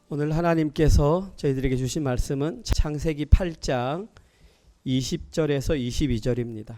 오늘 하나님께서 저희들에게 주신 말씀은 창세기 8장 20절에서 22절입니다.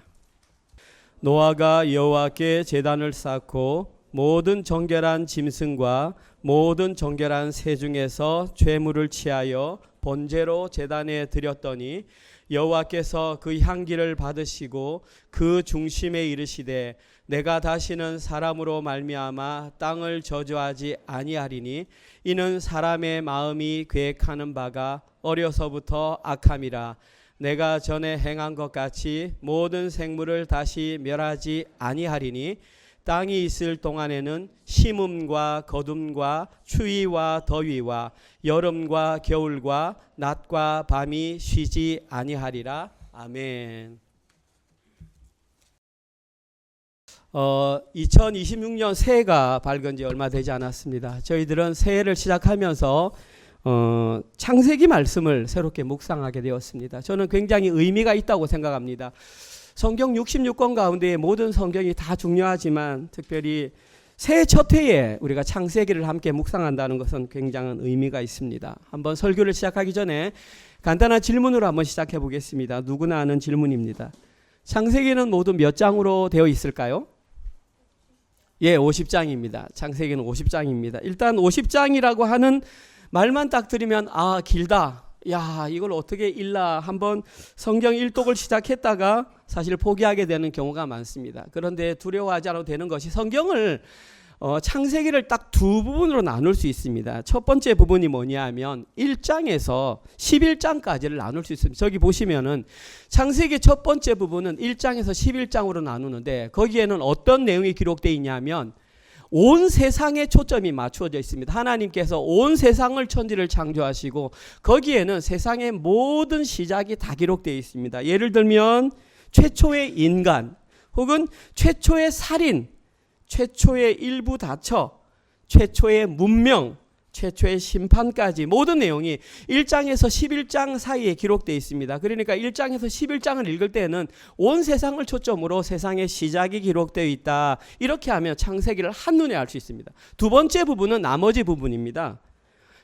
노아가 여호와께 제단을 쌓고 모든 정결한 짐승과 모든 정결한 새 중에서 죄물을 취하여 번제로 제단에 드렸더니 여호와께서 그 향기를 받으시고 그 중심에 이르시되 내가 다시는 사람으로 말미암아 땅을 저주하지 아니하리니 이는 사람의 마음이 계획하는 바가 어려서부터 악함이라. 내가 전에 행한 것 같이 모든 생물을 다시 멸하지 아니하리니 땅이 있을 동안에는 심음과 거둠과 추위와 더위와 여름과 겨울과 낮과 밤이 쉬지 아니하리라. 아멘. 2026년 새해가 밝은 지 얼마 되지 않았습니다. 저희들은 새해를 시작하면서 창세기 말씀을 새롭게 묵상하게 되었습니다. 저는 굉장히 의미가 있다고 생각합니다. 성경 66권 가운데 모든 성경이 다 중요하지만 특별히 새해 첫 해에 우리가 창세기를 함께 묵상한다는 것은 굉장한 의미가 있습니다. 한번 설교를 시작하기 전에 간단한 질문으로 한번 시작해 보겠습니다. 누구나 아는 질문입니다. 창세기는 모두 몇 장으로 되어 있을까요? 예, 50장입니다. 창세기는 50장입니다. 일단 50장이라고 하는 말만 딱 들으면 아, 길다. 야, 이걸 어떻게 읽나 한번 성경 일독을 시작했다가 사실 포기하게 되는 경우가 많습니다. 그런데 두려워하지 않아도 되는 것이 성경을 창세기를 딱 두 부분으로 나눌 수 있습니다. 첫 번째 부분이 뭐냐 하면 1장에서 11장까지를 나눌 수 있습니다. 저기 보시면은 창세기 첫 번째 부분은 1장에서 11장으로 나누는데 거기에는 어떤 내용이 기록되어 있냐면 온 세상에 초점이 맞추어져 있습니다. 하나님께서 온 세상을 천지를 창조하시고 거기에는 세상의 모든 시작이 다 기록되어 있습니다. 예를 들면 최초의 인간 혹은 최초의 살인, 최초의 일부 다처, 최초의 문명, 최초의 심판까지 모든 내용이 1장에서 11장 사이에 기록되어 있습니다. 그러니까 1장에서 11장을 읽을 때는 온 세상을 초점으로 세상의 시작이 기록되어 있다. 이렇게 하면 창세기를 한눈에 알 수 있습니다. 두 번째 부분은 나머지 부분입니다.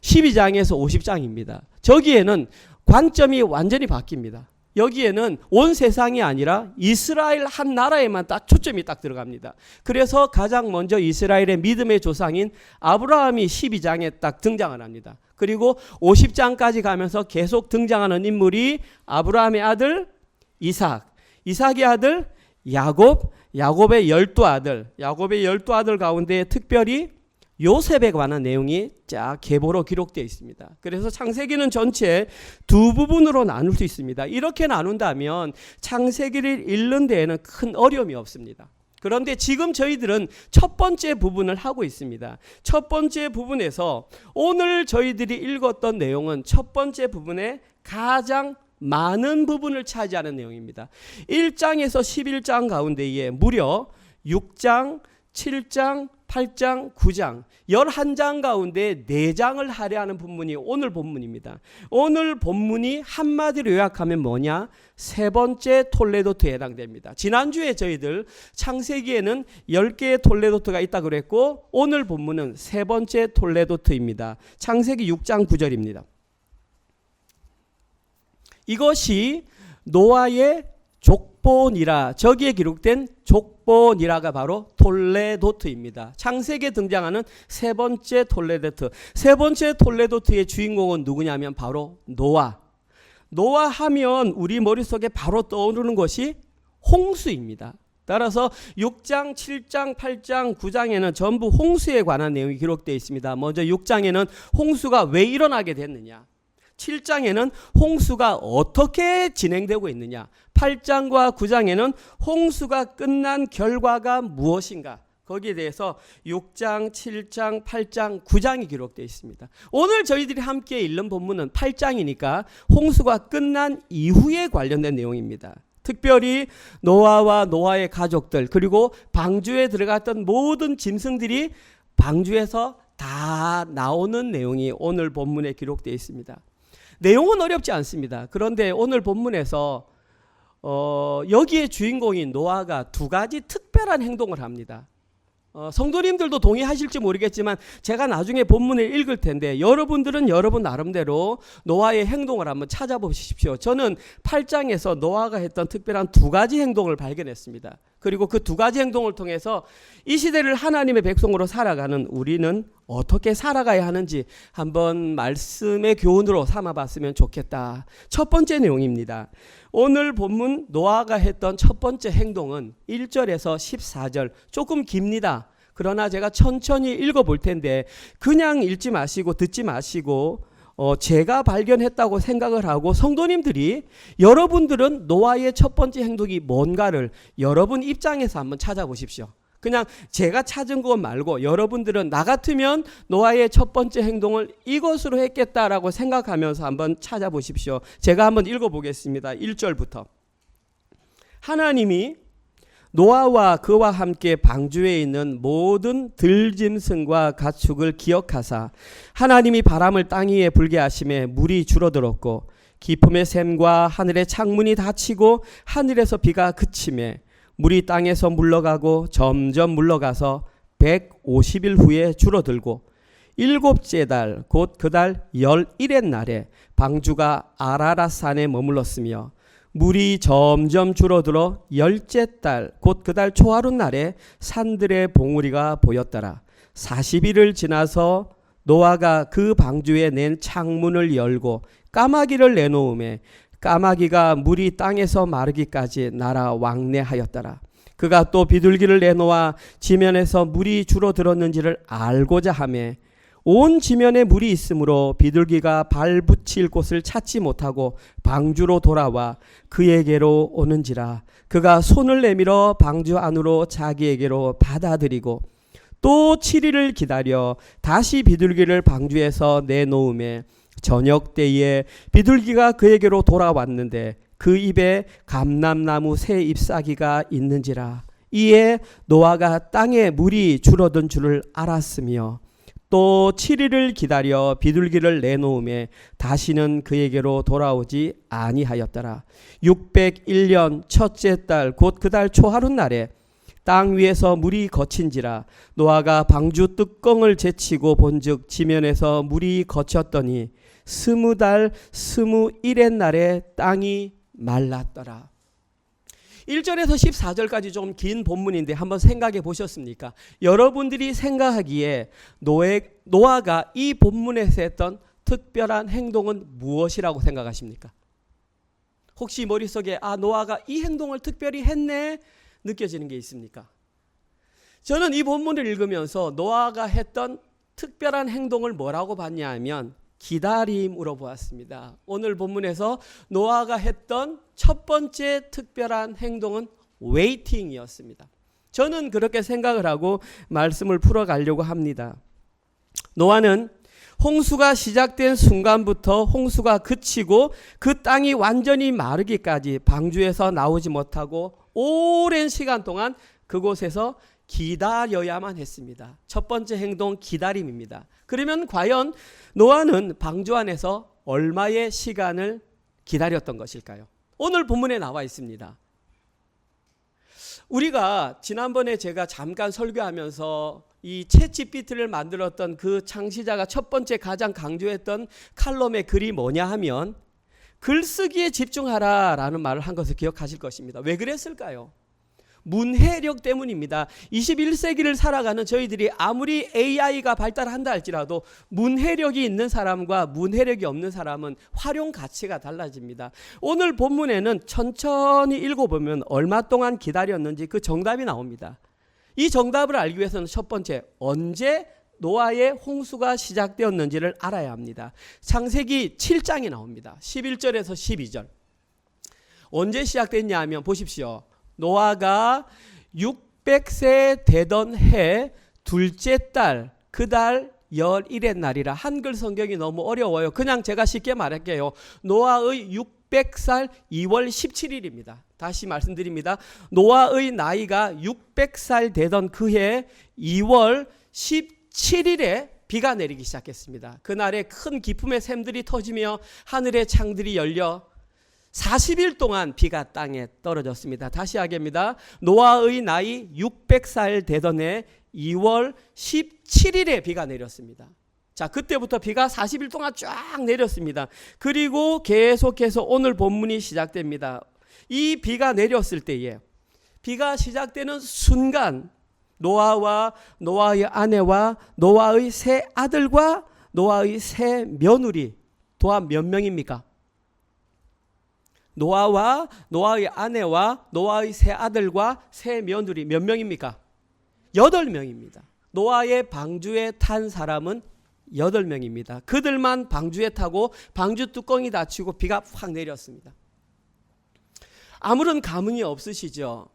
12장에서 50장입니다. 저기에는 관점이 완전히 바뀝니다. 여기에는 온 세상이 아니라 이스라엘 한 나라에만 딱 초점이 딱 들어갑니다. 그래서 가장 먼저 이스라엘의 믿음의 조상인 아브라함이 12장에 딱 등장을 합니다. 그리고 50장까지 가면서 계속 등장하는 인물이 아브라함의 아들 이삭, 이삭의 아들 야곱, 야곱의 12아들, 야곱의 12아들 가운데 특별히 요셉에 관한 내용이 쫙 계보로 기록되어 있습니다. 그래서 창세기는 전체 두 부분으로 나눌 수 있습니다. 이렇게 나눈다면 창세기를 읽는 데에는 큰 어려움이 없습니다. 그런데 지금 저희들은 첫 번째 부분을 하고 있습니다. 첫 번째 부분에서 오늘 저희들이 읽었던 내용은 첫 번째 부분의 가장 많은 부분을 차지하는 내용입니다. 1장에서 11장 가운데에 무려 6장, 7장, 8장, 9장, 11장 가운데 4장을 할애하는 본문이 오늘 본문입니다. 오늘 본문이 한마디로 요약하면 뭐냐? 세 번째 톨레도트에 해당됩니다. 지난주에 저희들 창세기에는 10개의 톨레도트가 있다고 그랬고 오늘 본문은 세 번째 톨레도트입니다. 창세기 6장 9절입니다. 이것이 노아의 족보니라. 저기에 기록된 족보니라가 바로 톨레도트입니다. 창세기에 등장하는 세 번째 톨레도트. 세 번째 톨레도트의 주인공은 누구냐면 바로 노아. 노아 하면 우리 머릿속에 바로 떠오르는 것이 홍수입니다. 따라서 6장, 7장, 8장, 9장에는 전부 홍수에 관한 내용이 기록되어 있습니다. 먼저 6장에는 홍수가 왜 일어나게 됐느냐, 7장에는 홍수가 어떻게 진행되고 있느냐, 8장과 9장에는 홍수가 끝난 결과가 무엇인가, 거기에 대해서 6장, 7장, 8장, 9장이 기록되어 있습니다. 오늘 저희들이 함께 읽는 본문은 8장이니까 홍수가 끝난 이후에 관련된 내용입니다. 특별히 노아와 노아의 가족들 그리고 방주에 들어갔던 모든 짐승들이 방주에서 다 나오는 내용이 오늘 본문에 기록되어 있습니다. 내용은 어렵지 않습니다. 그런데 오늘 본문에서 여기에 주인공인 노아가 두 가지 특별한 행동을 합니다. 성도님들도 동의하실지 모르겠지만 제가 나중에 본문을 읽을 텐데 여러분들은 여러분 나름대로 노아의 행동을 한번 찾아보십시오. 저는 8장에서 노아가 했던 특별한 두 가지 행동을 발견했습니다. 그리고 그 두 가지 행동을 통해서 이 시대를 하나님의 백성으로 살아가는 우리는 어떻게 살아가야 하는지 한번 말씀의 교훈으로 삼아봤으면 좋겠다. 첫 번째 내용입니다. 오늘 본문 노아가 했던 첫 번째 행동은 1절에서 14절 조금 깁니다. 그러나 제가 천천히 읽어볼 텐데 그냥 읽지 마시고 듣지 마시고 제가 발견했다고 생각을 하고 성도님들이 여러분들은 노아의 첫 번째 행동이 뭔가를 여러분 입장에서 한번 찾아보십시오. 그냥 제가 찾은 것 말고 여러분들은 나 같으면 노아의 첫 번째 행동을 이것으로 했겠다라고 생각하면서 한번 찾아보십시오. 제가 한번 읽어보겠습니다. 1절부터. 하나님이 노아와 그와 함께 방주에 있는 모든 들짐승과 가축을 기억하사 하나님이 바람을 땅 위에 불게 하심에 물이 줄어들었고 기품의 샘과 하늘의 창문이 닫히고 하늘에서 비가 그치매 물이 땅에서 물러가고 점점 물러가서 150일 후에 줄어들고 일곱째 달 곧 그 달 11의 날에 방주가 아라랏 산에 머물렀으며 물이 점점 줄어들어 10째 달 곧 그 달 초하룻 날에 산들의 봉우리가 보였더라. 40일을 지나서 노아가 그 방주에 낸 창문을 열고 까마귀를 내놓음에 까마귀가 물이 땅에서 마르기까지 날아 왕래하였더라. 그가 또 비둘기를 내놓아 지면에서 물이 줄어들었는지를 알고자 하매 온 지면에 물이 있으므로 비둘기가 발 붙일 곳을 찾지 못하고 방주로 돌아와 그에게로 오는지라. 그가 손을 내밀어 방주 안으로 자기에게로 받아들이고 또 7일을 기다려 다시 비둘기를 방주에서 내놓음에 저녁 때에 비둘기가 그에게로 돌아왔는데 그 입에 감람나무 새 잎사귀가 있는지라. 이에 노아가 땅에 물이 줄어든 줄을 알았으며 또 7일을 기다려 비둘기를 내놓음에 다시는 그에게로 돌아오지 아니하였더라. 601년 첫째 달 곧 그 달 초하룻 날에 땅 위에서 물이 거친지라. 노아가 방주 뚜껑을 제치고 본즉 지면에서 물이 거쳤더니 20달 21의 날에 땅이 말랐더라. 1절에서 14절까지 좀 긴 본문인데 한번 생각해 보셨습니까? 여러분들이 생각하기에 노아가 이 본문에서 했던 특별한 행동은 무엇이라고 생각하십니까? 혹시 머릿속에 노아가 이 행동을 특별히 했네 느껴지는 게 있습니까? 저는 이 본문을 읽으면서 노아가 했던 특별한 행동을 뭐라고 봤냐 하면 기다림으로 보았습니다. 오늘 본문에서 노아가 했던 첫 번째 특별한 행동은 웨이팅이었습니다. 저는 그렇게 생각을 하고 말씀을 풀어가려고 합니다. 노아는 홍수가 시작된 순간부터 홍수가 그치고 그 땅이 완전히 마르기까지 방주에서 나오지 못하고 오랜 시간 동안 그곳에서 기다려야만 했습니다. 첫 번째 행동 기다림입니다. 그러면 과연 노아는 방주 안에서 얼마의 시간을 기다렸던 것일까요? 오늘 본문에 나와 있습니다. 우리가 지난번에 제가 잠깐 설교하면서 이 챗GPT를 만들었던 그 창시자가 첫 번째 가장 강조했던 칼럼의 글이 뭐냐 하면 글쓰기에 집중하라라는 말을 한 것을 기억하실 것입니다. 왜 그랬을까요? 문해력 때문입니다. 21세기를 살아가는 저희들이 아무리 AI가 발달한다 할지라도 문해력이 있는 사람과 문해력이 없는 사람은 활용 가치가 달라집니다. 오늘 본문에는 천천히 읽어보면 얼마 동안 기다렸는지 그 정답이 나옵니다. 이 정답을 알기 위해서는 첫 번째, 언제 노아의 홍수가 시작되었는지를 알아야 합니다. 창세기 7장이 나옵니다. 11절에서 12절. 언제 시작됐냐 하면 보십시오. 노아가 600세 되던 해 둘째 달 그 달 11의 날이라. 한글 성경이 너무 어려워요. 그냥 제가 쉽게 말할게요. 노아의 600살 2월 17일입니다. 다시 말씀드립니다. 노아의 나이가 600살 되던 그해 2월 17일에 비가 내리기 시작했습니다. 그날에 큰 기품의 샘들이 터지며 하늘의 창들이 열려 40일 동안 비가 땅에 떨어졌습니다. 다시 하겠습니다. 노아의 나이 600살 되던 해 2월 17일에 비가 내렸습니다. 자, 그때부터 비가 40일 동안 쫙 내렸습니다. 그리고 계속해서 오늘 본문이 시작됩니다. 이 비가 내렸을 때에 비가 시작되는 순간 노아와 노아의 아내와 노아의 세 아들과 노아의 세 며느리, 도합 몇 명입니까? 노아와 노아의 아내와 노아의 세 아들과 세 며느리 몇 명입니까? 8명입니다. 노아의 방주에 탄 사람은 8명입니다. 그들만 방주에 타고 방주 뚜껑이 닫히고 비가 확 내렸습니다. 아무런 감흥이 없으시죠?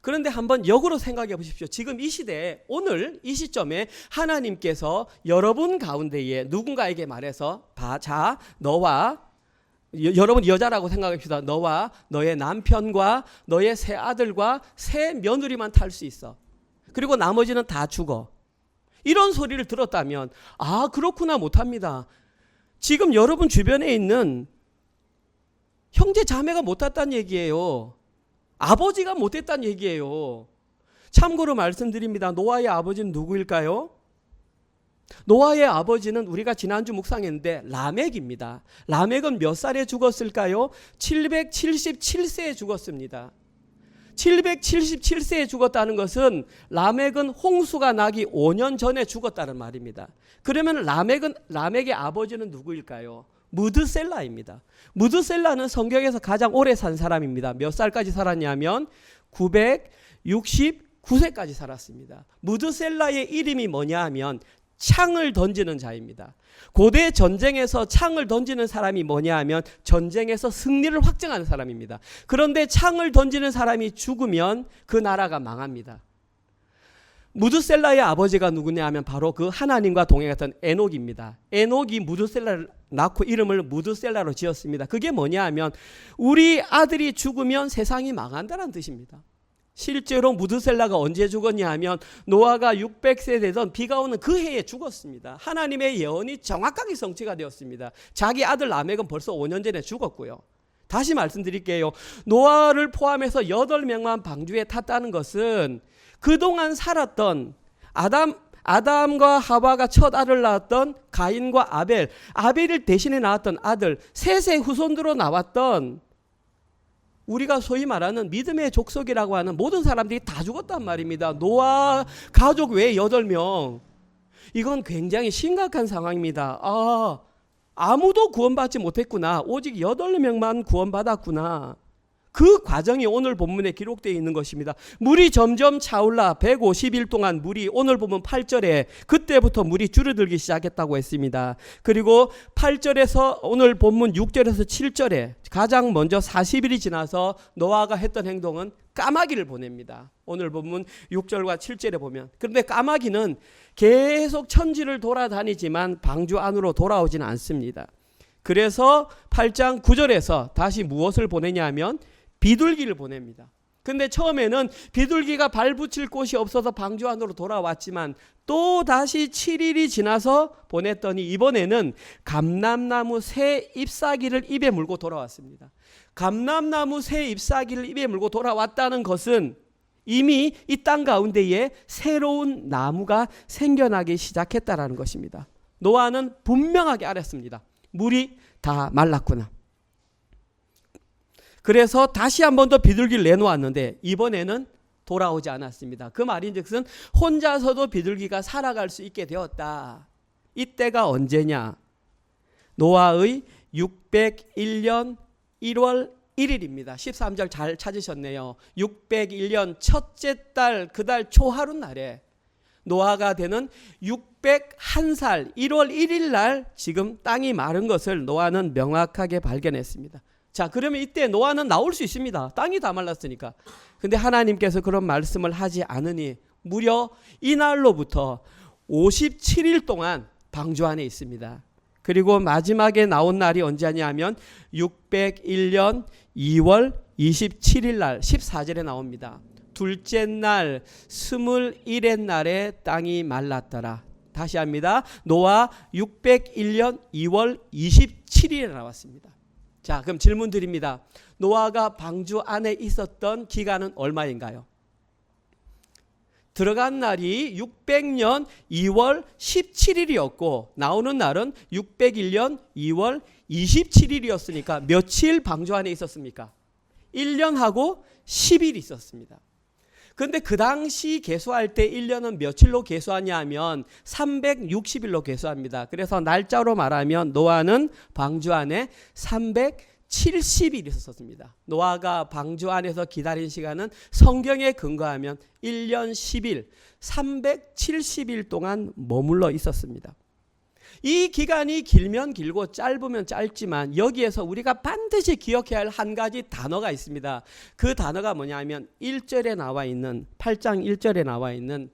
그런데 한번 역으로 생각해 보십시오. 지금 이 시대에, 오늘 이 시점에 하나님께서 여러분 가운데에 누군가에게 말해서 자, 너와, 여러분 여자라고 생각합시다. 너와 너의 남편과 너의 세 아들과 세 며느리만 탈 수 있어. 그리고 나머지는 다 죽어. 이런 소리를 들었다면 그렇구나, 못합니다. 지금 여러분 주변에 있는 형제 자매가 못 탔다는 얘기예요. 아버지가 못했다는 얘기예요. 참고로 말씀드립니다. 노아의 아버지는 누구일까요? 노아의 아버지는 우리가 지난주 묵상했는데 라멕입니다. 라멕은 몇 살에 죽었을까요? 777세에 죽었습니다. 777세에 죽었다는 것은 라멕은 홍수가 나기 5년 전에 죽었다는 말입니다. 그러면 라멕의 아버지는 누구일까요? 무드셀라입니다. 무드셀라는 성경에서 가장 오래 산 사람입니다. 몇 살까지 살았냐면 969세까지 살았습니다. 무드셀라의 이름이 뭐냐 하면 창을 던지는 자입니다. 고대 전쟁에서 창을 던지는 사람이 뭐냐 하면 전쟁에서 승리를 확정하는 사람입니다. 그런데 창을 던지는 사람이 죽으면 그 나라가 망합니다. 무드셀라의 아버지가 누구냐 하면 바로 그 하나님과 동행했던 에녹입니다. 에녹이 무드셀라를 낳고 이름을 무드셀라로 지었습니다. 그게 뭐냐 하면 우리 아들이 죽으면 세상이 망한다는 뜻입니다. 실제로 무드셀라가 언제 죽었냐 하면 노아가 600세 되던 비가 오는 그 해에 죽었습니다. 하나님의 예언이 정확하게 성취가 되었습니다. 자기 아들 라멕은 벌써 5년 전에 죽었고요. 다시 말씀드릴게요. 노아를 포함해서 8명만 방주에 탔다는 것은 그동안 살았던 아담과 하와가 첫 아들을 낳았던 가인과 아벨을 대신에 낳았던 아들, 셋의 후손으로 나왔던 우리가 소위 말하는 믿음의 족속이라고 하는 모든 사람들이 다 죽었단 말입니다. 노아 가족 외에 8명. 이건 굉장히 심각한 상황입니다. 아무도 구원받지 못했구나. 오직 8명만 구원받았구나. 그 과정이 오늘 본문에 기록되어 있는 것입니다. 물이 점점 차올라 150일 동안 물이, 오늘 보면 8절에 그때부터 물이 줄어들기 시작했다고 했습니다. 그리고 8절에서 오늘 본문 6절에서 7절에 가장 먼저 40일이 지나서 노아가 했던 행동은 까마귀를 보냅니다. 오늘 본문 6절과 7절에 보면. 그런데 까마귀는 계속 천지를 돌아다니지만 방주 안으로 돌아오지는 않습니다. 그래서 8장 9절에서 다시 무엇을 보내냐 하면 비둘기를 보냅니다. 근데 처음에는 비둘기가 발 붙일 곳이 없어서 방주 안으로 돌아왔지만 또 다시 7일이 지나서 보냈더니 이번에는 감람나무 새 잎사귀를 입에 물고 돌아왔습니다. 감람나무 새 잎사귀를 입에 물고 돌아왔다는 것은 이미 이 땅 가운데에 새로운 나무가 생겨나기 시작했다라는 것입니다. 노아는 분명하게 알았습니다. 물이 다 말랐구나. 그래서 다시 한 번 더 비둘기를 내놓았는데 이번에는 돌아오지 않았습니다. 그 말인즉슨 혼자서도 비둘기가 살아갈 수 있게 되었다. 이때가 언제냐? 노아의 601년 1월 1일입니다. 13절 잘 찾으셨네요. 601년 첫째 달 그 달 초하루 날에 노아가 되는 601살 1월 1일 날 지금 땅이 마른 것을 노아는 명확하게 발견했습니다. 자, 그러면 이때 노아는 나올 수 있습니다. 땅이 다 말랐으니까. 근데 하나님께서 그런 말씀을 하지 않으니 무려 이날로부터 57일 동안 방주 안에 있습니다. 그리고 마지막에 나온 날이 언제냐 하면 601년 2월 27일 날 14절에 나옵니다. 둘째 날 21의 날에 땅이 말랐더라. 다시 합니다. 노아 601년 2월 27일에 나왔습니다. 자, 그럼 질문 드립니다. 노아가 방주 안에 있었던 기간은 얼마인가요? 들어간 날이 600년 2월 17일이었고 나오는 날은 601년 2월 27일이었으니까 며칠 방주 안에 있었습니까? 1년하고 10일 있었습니다. 그런데 그 당시 계수할 때 1년은 며칠로 계수하냐 하면 360일로 계수합니다. 그래서 날짜로 말하면 노아는 방주 안에 370일 있었습니다. 노아가 방주 안에서 기다린 시간은 성경에 근거하면 1년 10일, 370일 동안 머물러 있었습니다. 이 기간이 길면 길고 짧으면 짧지만 여기에서 우리가 반드시 기억해야 할 한 가지 단어가 있습니다. 그 단어가 뭐냐면 1절에 나와 있는 8장 1절에 나와 있는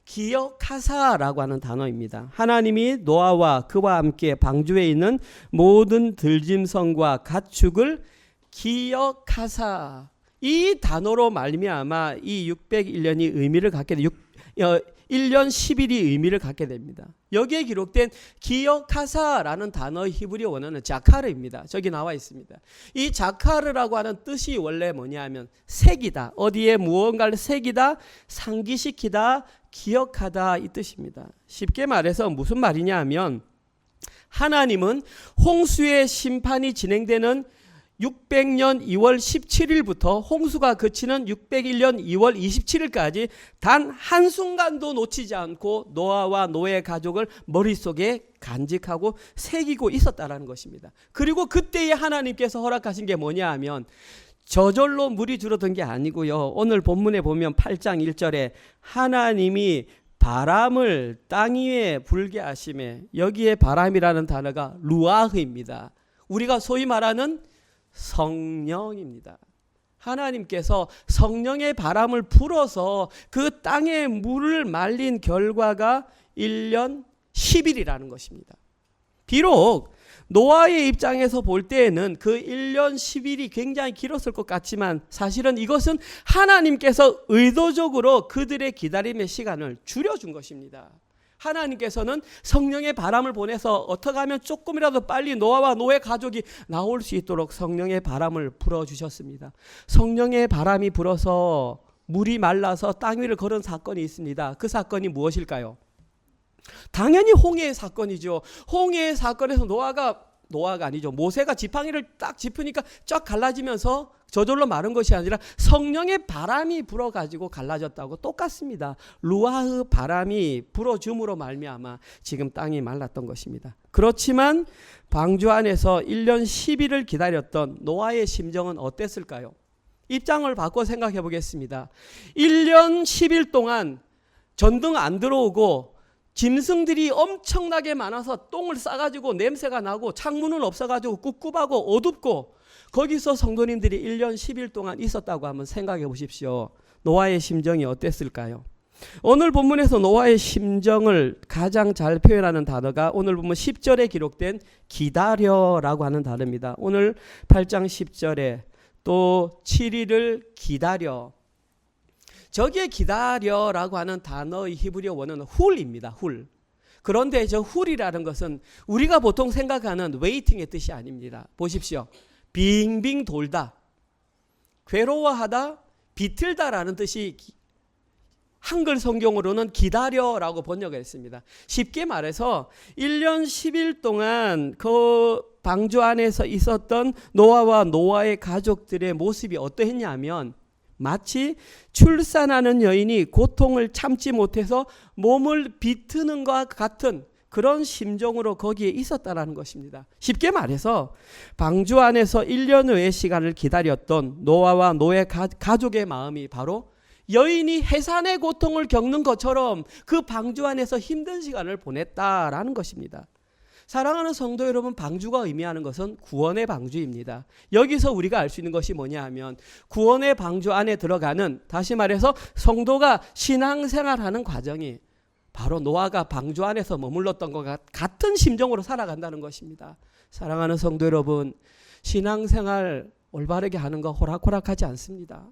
기억하사라고 하는 단어입니다. 하나님이 노아와 그와 함께 방주에 있는 모든 들짐승과 가축을 기억하사, 이 단어로 말미암아 이 601년이 의미를 갖게 돼 1년 10일이 의미를 갖게 됩니다. 여기에 기록된 기억하사라는 단어의 히브리 원어는 자카르입니다. 저기 나와 있습니다. 이 자카르라고 하는 뜻이 원래 뭐냐면 새기다, 어디에 무언가를 새기다, 상기시키다, 기억하다 이 뜻입니다. 쉽게 말해서 무슨 말이냐 하면 하나님은 홍수의 심판이 진행되는 600년 2월 17일부터 홍수가 그치는 601년 2월 27일까지 단 한순간도 놓치지 않고 노아와 노의 가족을 머릿속에 간직하고 새기고 있었다는 것입니다. 그리고 그때에 하나님께서 허락하신 게 뭐냐 하면 저절로 물이 줄어든 게 아니고요. 오늘 본문에 보면 8장 1절에 하나님이 바람을 땅 위에 불게 하심에, 여기에 바람이라는 단어가 루아흐입니다. 우리가 소위 말하는 성령입니다. 하나님께서 성령의 바람을 불어서 그 땅에 물을 말린 결과가 1년 10일이라는 것입니다. 비록 노아의 입장에서 볼 때에는 그 1년 10일이 굉장히 길었을 것 같지만 사실은 이것은 하나님께서 의도적으로 그들의 기다림의 시간을 줄여준 것입니다. 하나님께서는 성령의 바람을 보내서 어떻게 하면 조금이라도 빨리 노아와 노의 가족이 나올 수 있도록 성령의 바람을 불어주셨습니다. 성령의 바람이 불어서 물이 말라서 땅 위를 걸은 사건이 있습니다. 그 사건이 무엇일까요? 당연히 홍해의 사건이죠. 홍해의 사건에서 노아가 아니죠. 모세가 지팡이를 딱 짚으니까 쫙 갈라지면서 저절로 마른 것이 아니라 성령의 바람이 불어가지고 갈라졌다고 똑같습니다. 루아흐 바람이 불어줌으로 말미암아 지금 땅이 말랐던 것입니다. 그렇지만 방주 안에서 1년 10일을 기다렸던 노아의 심정은 어땠을까요? 입장을 바꿔 생각해 보겠습니다. 1년 10일 동안 전등 안 들어오고 짐승들이 엄청나게 많아서 똥을 싸가지고 냄새가 나고 창문은 없어가지고 꿉꿉하고 어둡고 거기서 성도님들이 1년 10일 동안 있었다고 한번 생각해 보십시오. 노아의 심정이 어땠을까요? 오늘 본문에서 노아의 심정을 가장 잘 표현하는 단어가 오늘 본문 10절에 기록된 기다려라고 하는 단어입니다. 오늘 8장 10절에 또 7일을 기다려, 저기에 기다려라고 하는 단어의 히브리어 원어는 훌입니다. 훌. 그런데 저 훌이라는 것은 우리가 보통 생각하는 웨이팅의 뜻이 아닙니다. 보십시오. 빙빙 돌다, 괴로워하다, 비틀다라는 뜻이 한글 성경으로는 기다려라고 번역했습니다. 쉽게 말해서 1년 10일 동안 그 방주 안에서 있었던 노아와 노아의 가족들의 모습이 어떠했냐면 마치 출산하는 여인이 고통을 참지 못해서 몸을 비트는 것과 같은 그런 심정으로 거기에 있었다는 것입니다. 쉽게 말해서 방주 안에서 1년의 시간을 기다렸던 노아와 노의 가족의 마음이 바로 여인이 해산의 고통을 겪는 것처럼 그 방주 안에서 힘든 시간을 보냈다라는 것입니다. 사랑하는 성도 여러분, 방주가 의미하는 것은 구원의 방주입니다. 여기서 우리가 알 수 있는 것이 뭐냐 하면 구원의 방주 안에 들어가는, 다시 말해서 성도가 신앙생활하는 과정이 바로 노아가 방주 안에서 머물렀던 것 같은 심정으로 살아간다는 것입니다. 사랑하는 성도 여러분, 신앙생활 올바르게 하는 거 호락호락하지 않습니다.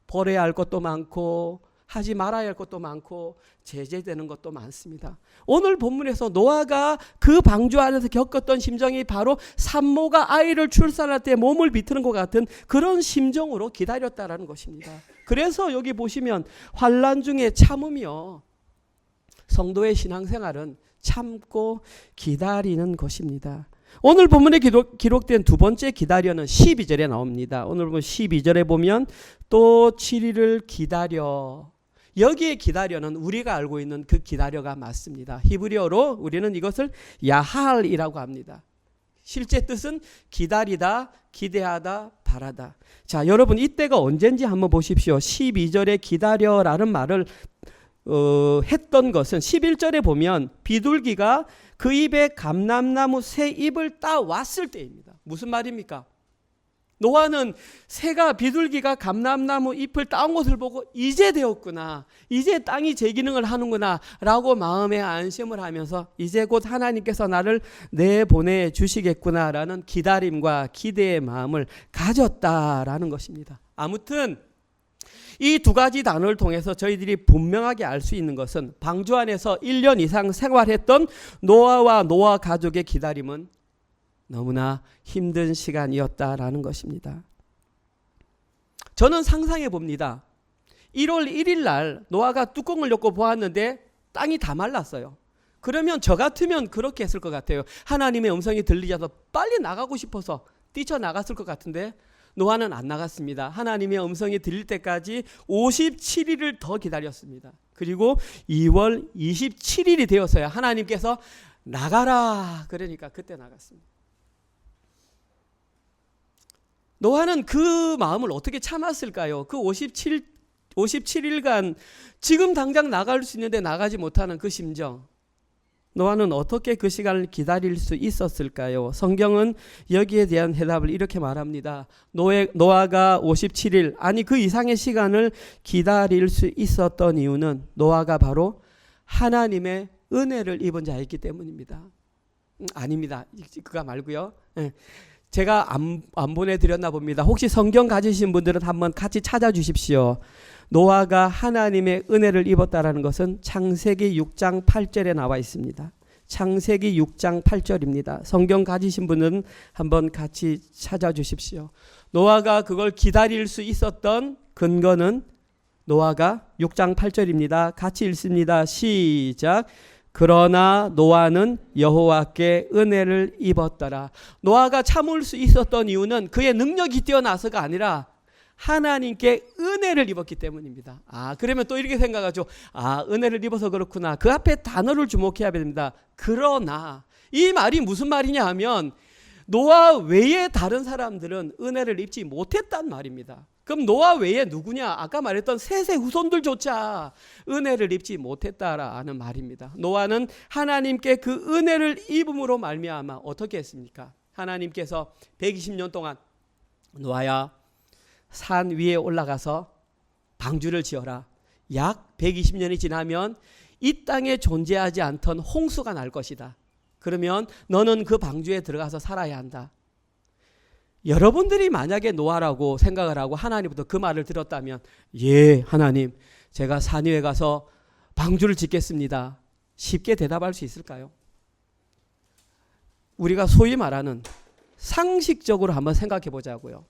벌어야 할 것도 많고 하지 말아야 할 것도 많고 제재되는 것도 많습니다. 오늘 본문에서 노아가 그 방주 안에서 겪었던 심정이 바로 산모가 아이를 출산할 때 몸을 비트는 것 같은 그런 심정으로 기다렸다라는 것입니다. 그래서 여기 보시면 환난 중에 참음이요. 성도의 신앙생활은 참고 기다리는 것입니다. 오늘 본문에 기록된 두 번째 기다려는 12절에 나옵니다. 오늘 보면 12절에 보면 또 7일을 기다려. 여기에 기다려는 우리가 알고 있는 그 기다려가 맞습니다. 히브리어로 우리는 이것을 야할이라고 합니다. 실제 뜻은 기다리다, 기대하다, 바라다. 자, 여러분 이때가 언젠지 한번 보십시오. 12절에 기다려라는 말을 했던 것은 11절에 보면 비둘기가 그 입에 감람나무 새 잎을 따왔을 때입니다. 무슨 말입니까? 노아는 새가 비둘기가 감람나무 잎을 따온 것을 보고 이제 되었구나, 이제 땅이 제 기능을 하는구나 라고 마음에 안심을 하면서 이제 곧 하나님께서 나를 내보내 주시겠구나 라는 기다림과 기대의 마음을 가졌다라는 것입니다. 아무튼 이 두 가지 단어를 통해서 저희들이 분명하게 알 수 있는 것은 방주 안에서 1년 이상 생활했던 노아와 노아 가족의 기다림은 너무나 힘든 시간이었다라는 것입니다. 저는 상상해 봅니다. 1월 1일 날 노아가 뚜껑을 엮고 보았는데 땅이 다 말랐어요. 그러면 저 같으면 그렇게 했을 것 같아요. 하나님의 음성이 들리지 않아서 빨리 나가고 싶어서 뛰쳐나갔을 것 같은데 노아는 안 나갔습니다. 하나님의 음성이 들릴 때까지 57일을 더 기다렸습니다. 그리고 2월 27일이 되었어야 하나님께서 나가라 그러니까 그때 나갔습니다. 노아는 그 마음을 어떻게 참았을까요? 그 57일간 지금 당장 나갈 수 있는데 나가지 못하는 그 심정. 노아는 어떻게 그 시간을 기다릴 수 있었을까요? 성경은 여기에 대한 대답을 이렇게 말합니다. 노아가 57일, 아니 그 이상의 시간을 기다릴 수 있었던 이유는 노아가 바로 하나님의 은혜를 입은 자였기 때문입니다. 아닙니다. 그거 말고요. 제가 안 보내드렸나 봅니다. 혹시 성경 가지신 분들은 한번 같이 찾아주십시오. 노아가 하나님의 은혜를 입었다라는 것은 창세기 6장 8절에 나와 있습니다. 창세기 6장 8절입니다. 성경 가지신 분은 한번 같이 찾아주십시오. 노아가 그걸 기다릴 수 있었던 근거는 노아가 6장 8절입니다. 같이 읽습니다. 시작. 그러나 노아는 여호와께 은혜를 입었더라. 노아가 참을 수 있었던 이유는 그의 능력이 뛰어나서가 아니라 하나님께 은혜를 입었기 때문입니다. 그러면 또 이렇게 생각하죠. 은혜를 입어서 그렇구나. 그 앞에 단어를 주목해야 됩니다. 그러나 이 말이 무슨 말이냐 하면 노아 외에 다른 사람들은 은혜를 입지 못했단 말입니다. 그럼 노아 외에 누구냐? 아까 말했던 셋의 후손들조차 은혜를 입지 못했다라는 말입니다. 노아는 하나님께 그 은혜를 입음으로 말미암아 어떻게 했습니까? 하나님께서 120년 동안 노아야 산 위에 올라가서 방주를 지어라. 약 120년이 지나면 이 땅에 존재하지 않던 홍수가 날 것이다. 그러면 너는 그 방주에 들어가서 살아야 한다. 여러분들이 만약에 노아라고 생각을 하고 하나님부터 그 말을 들었다면 예, 하나님, 제가 산 위에 가서 방주를 짓겠습니다. 쉽게 대답할 수 있을까요? 우리가 소위 말하는 상식적으로 한번 생각해 보자고요.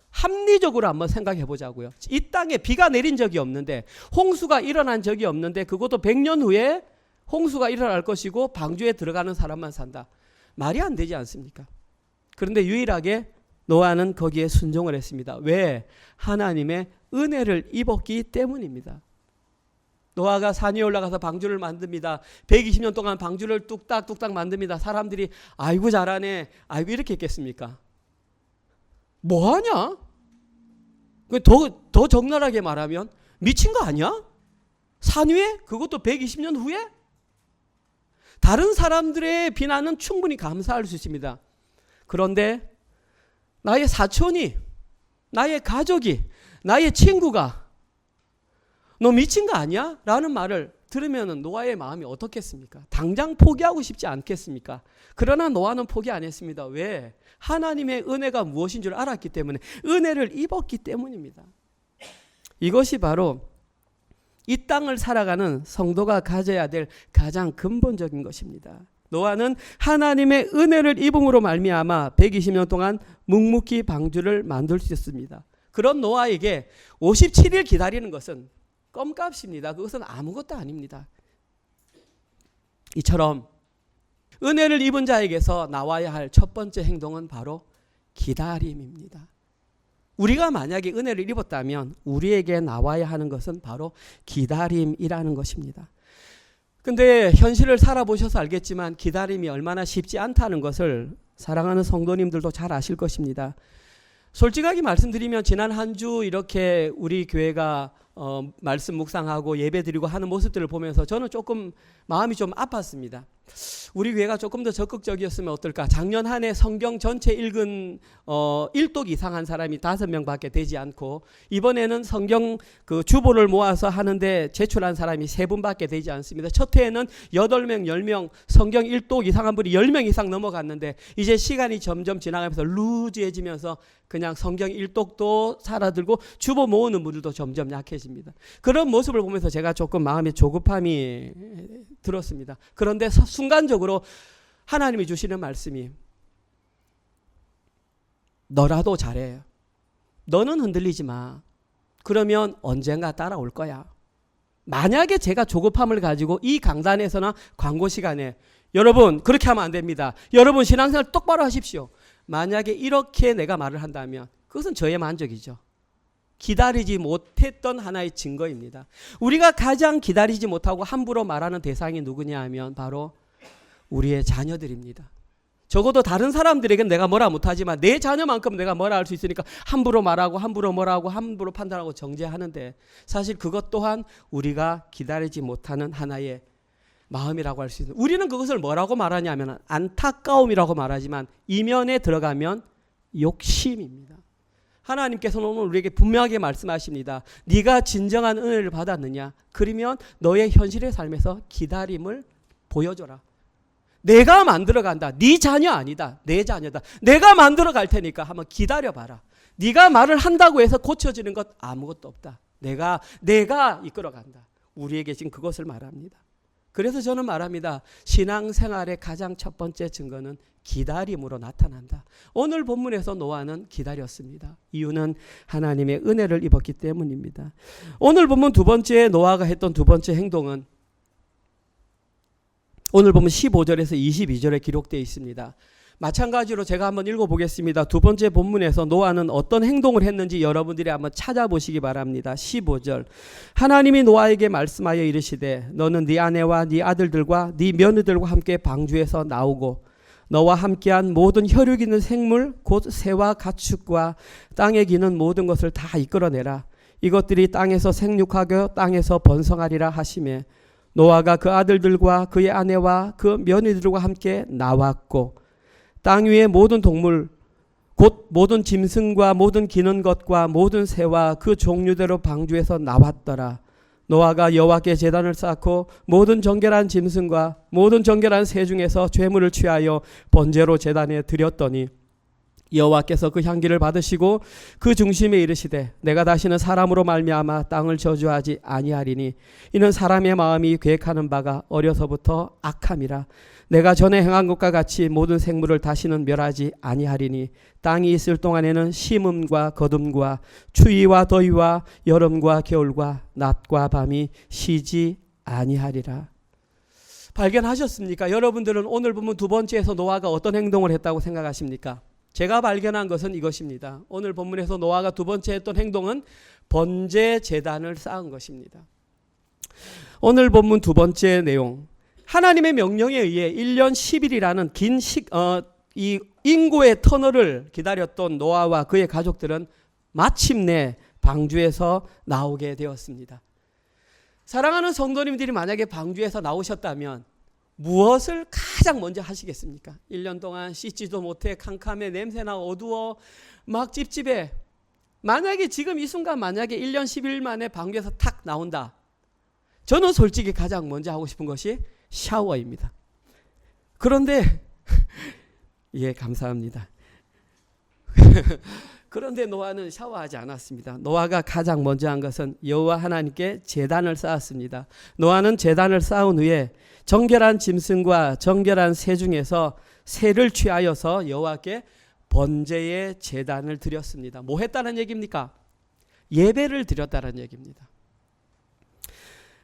합리적으로 한번 생각해 보자고요. 이 땅에 비가 내린 적이 없는데 홍수가 일어난 적이 없는데 그것도 100년 후에 홍수가 일어날 것이고 방주에 들어가는 사람만 산다. 말이 안 되지 않습니까? 그런데 유일하게 노아는 거기에 순종을 했습니다. 왜? 하나님의 은혜를 입었기 때문입니다. 노아가 산 위에 올라가서 방주를 만듭니다. 120년 동안 방주를 뚝딱뚝딱 만듭니다. 사람들이 아이고 잘하네, 아이고 이렇게 했겠습니까? 뭐하냐? 더 적나라하게 말하면 미친 거 아니야? 산 위에? 그것도 120년 후에? 다른 사람들의 비난은 충분히 감사할 수 있습니다. 그런데 나의 사촌이, 나의 가족이, 나의 친구가 너 미친 거 아니야? 라는 말을 들으면 노아의 마음이 어떻겠습니까? 당장 포기하고 싶지 않겠습니까? 그러나 노아는 포기 안 했습니다. 왜? 하나님의 은혜가 무엇인 줄 알았기 때문에, 은혜를 입었기 때문입니다. 이것이 바로 이 땅을 살아가는 성도가 가져야 될 가장 근본적인 것입니다. 노아는 하나님의 은혜를 입음으로 말미암아 120년 동안 묵묵히 방주를 만들 수 있었습니다. 그런 노아에게 57일 기다리는 것은 껌값입니다. 그것은 아무것도 아닙니다. 이처럼 은혜를 입은 자에게서 나와야 할 첫 번째 행동은 바로 기다림입니다. 우리가 만약에 은혜를 입었다면 우리에게 나와야 하는 것은 바로 기다림이라는 것입니다. 근데 현실을 살아보셔서 알겠지만 기다림이 얼마나 쉽지 않다는 것을 사랑하는 성도님들도 잘 아실 것입니다. 솔직하게 말씀드리면 지난 한 주 이렇게 우리 교회가 말씀 묵상하고 예배드리고 하는 모습들을 보면서 저는 조금 마음이 좀 아팠습니다. 우리 교회가 조금 더 적극적이었으면 어떨까. 작년 한 해 성경 전체 읽은 1독 이상 한 사람이 5명밖에 되지 않고 이번에는 성경 그 주보를 모아서 하는데 제출한 사람이 3분밖에 되지 않습니다. 첫 해에는 8명, 10명 성경 1독 이상 한 분이 10명 이상 넘어갔는데 이제 시간이 점점 지나가면서 루즈해지면서 그냥 성경 1독도 사라들고 주보 모으는 분들도 점점 약해집니다. 그런 모습을 보면서 제가 조금 마음에 조급함이 들었습니다. 그런데 순간적으로 하나님이 주시는 말씀이 너라도 잘해. 너는 흔들리지 마. 그러면 언젠가 따라올 거야. 만약에 제가 조급함을 가지고 이 강단에서나 광고 시간에 여러분 그렇게 하면 안 됩니다. 여러분 신앙생활 똑바로 하십시오. 만약에 이렇게 내가 말을 한다면 그것은 저의 만족이죠. 기다리지 못했던 하나의 증거입니다. 우리가 가장 기다리지 못하고 함부로 말하는 대상이 누구냐 하면 바로 우리의 자녀들입니다. 적어도 다른 사람들에게는 내가 뭐라 못하지만 내 자녀만큼 내가 뭐라 할 수 있으니까 함부로 말하고 함부로 뭐라고 함부로 판단하고 정죄하는데 사실 그것 또한 우리가 기다리지 못하는 하나의 마음이라고 할 수 있는, 우리는 그것을 뭐라고 말하냐면 안타까움이라고 말하지만 이면에 들어가면 욕심입니다. 하나님께서는 오늘 우리에게 분명하게 말씀하십니다. 네가 진정한 은혜를 받았느냐? 그러면 너의 현실의 삶에서 기다림을 보여줘라. 내가 만들어간다. 네 자녀 아니다. 내 자녀다. 내가 만들어 갈 테니까 한번 기다려봐라. 네가 말을 한다고 해서 고쳐지는 것 아무것도 없다. 내가 이끌어간다. 우리에게 지금 그것을 말합니다. 그래서 저는 말합니다. 신앙생활의 가장 첫 번째 증거는 기다림으로 나타난다. 오늘 본문에서 노아는 기다렸습니다. 이유는 하나님의 은혜를 입었기 때문입니다. 오늘 본문 두 번째 노아가 했던 두 번째 행동은 오늘 보면 15절에서 22절에 기록되어 있습니다. 마찬가지로 제가 한번 읽어보겠습니다. 두 번째 본문에서 노아는 어떤 행동을 했는지 여러분들이 한번 찾아보시기 바랍니다. 15절 하나님이 노아에게 말씀하여 이르시되 너는 네 아내와 네 아들들과 네 며느들과 함께 방주에서 나오고 너와 함께한 모든 혈육 있는 생물 곧 새와 가축과 땅에 기는 모든 것을 다 이끌어내라. 이것들이 땅에서 생육하고 땅에서 번성하리라 하시매 노아가 그 아들들과 그의 아내와 그 며느리들과 함께 나왔고 땅 위의 모든 동물 곧 모든 짐승과 모든 기는 것과 모든 새와 그 종류대로 방주에서 나왔더라. 노아가 여호와께 제단을 쌓고 모든 정결한 짐승과 모든 정결한 새 중에서 제물을 취하여 번제로 제단에 드렸더니 여호와께서 그 향기를 받으시고 그 중심에 이르시되 내가 다시는 사람으로 말미암아 땅을 저주하지 아니하리니 이는 사람의 마음이 계획하는 바가 어려서부터 악함이라. 내가 전에 행한 것과 같이 모든 생물을 다시는 멸하지 아니하리니 땅이 있을 동안에는 심음과 거둠과 추위와 더위와 여름과 겨울과 낮과 밤이 쉬지 아니하리라. 발견하셨습니까? 여러분들은 오늘 보면 두 번째에서 노아가 어떤 행동을 했다고 생각하십니까? 제가 발견한 것은 이것입니다. 오늘 본문에서 노아가 두 번째 했던 행동은 번제 제단을 쌓은 것입니다. 오늘 본문 두 번째 내용, 하나님의 명령에 의해 1년 10일이라는 긴 이 인고의 터널을 기다렸던 노아와 그의 가족들은 마침내 방주에서 나오게 되었습니다. 사랑하는 성도님들이 만약에 방주에서 나오셨다면 무엇을 가장 먼저 하시겠습니까? 1년 동안 씻지도 못해 캄캄해 냄새나 어두워 막 찝찝해. 만약에 지금 이 순간 만약에 1년 10일 만에 방주에서 탁 나온다. 저는 솔직히 가장 먼저 하고 싶은 것이 샤워입니다. 그런데 예, 감사합니다. 그런데 노아는 샤워하지 않았습니다. 노아가 가장 먼저 한 것은 여호와 하나님께 제단을 쌓았습니다. 노아는 제단을 쌓은 후에 정결한 짐승과 정결한 새 중에서 새를 취하여서 여호와께 번제의 제단을 드렸습니다. 뭐 했다는 얘기입니까? 예배를 드렸다는 얘기입니다.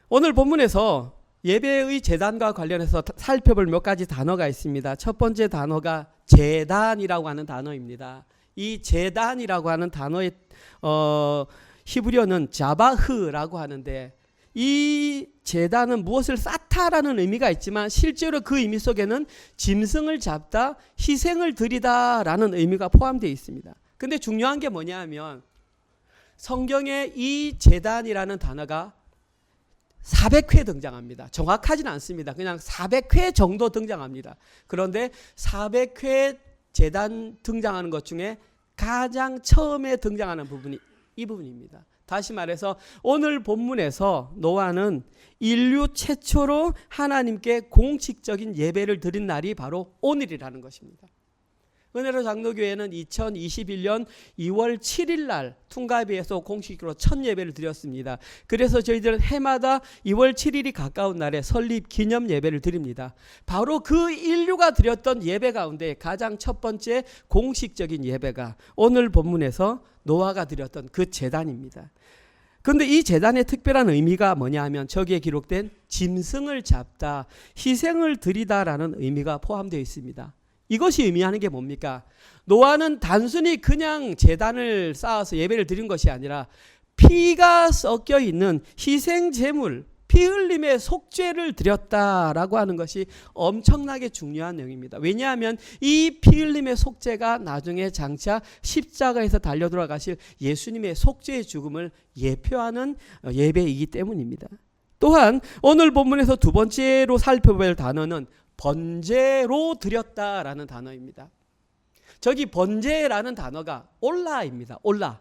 오늘 본문에서 예배의 제단과 관련해서 살펴볼 몇 가지 단어가 있습니다. 첫 번째 단어가 제단이라고 하는 단어입니다. 이 제단이라고 하는 단어의 히브리어는 자바흐라고 하는데, 이 제단은 무엇을 쌓다라는 의미가 있지만 실제로 그 의미 속에는 짐승을 잡다, 희생을 드리다라는 의미가 포함되어 있습니다. 근데 중요한 게 뭐냐 하면 성경에 이 제단이라는 단어가 400회 등장합니다. 정확하지는 않습니다. 그냥 400회 정도 등장합니다. 그런데 400회 제단 등장하는 것 중에 가장 처음에 등장하는 부분이 이 부분입니다. 다시 말해서 오늘 본문에서 노아는 인류 최초로 하나님께 공식적인 예배를 드린 날이 바로 오늘이라는 것입니다. 은혜로 장로교회는 2021년 2월 7일 날 퉁가비에서 공식으로 첫 예배를 드렸습니다. 그래서 저희들은 해마다 2월 7일이 가까운 날에 설립 기념 예배를 드립니다. 바로 그 인류가 드렸던 예배 가운데 가장 첫 번째 공식적인 예배가 오늘 본문에서 노아가 드렸던 그 제단입니다. 그런데 이 제단의 특별한 의미가 뭐냐 하면 저기에 기록된 짐승을 잡다, 희생을 드리다라는 의미가 포함되어 있습니다. 이것이 의미하는 게 뭡니까? 노아는 단순히 그냥 제단을 쌓아서 예배를 드린 것이 아니라 피가 섞여 있는 희생 제물, 피 흘림의 속죄를 드렸다라고 하는 것이 엄청나게 중요한 내용입니다. 왜냐하면 이 피 흘림의 속죄가 나중에 장차 십자가에서 달려 돌아가실 예수님의 속죄의 죽음을 예표하는 예배이기 때문입니다. 또한 오늘 본문에서 두 번째로 살펴볼 단어는 번제로 드렸다라는 단어입니다. 저기 번제라는 단어가 올라입니다. 올라.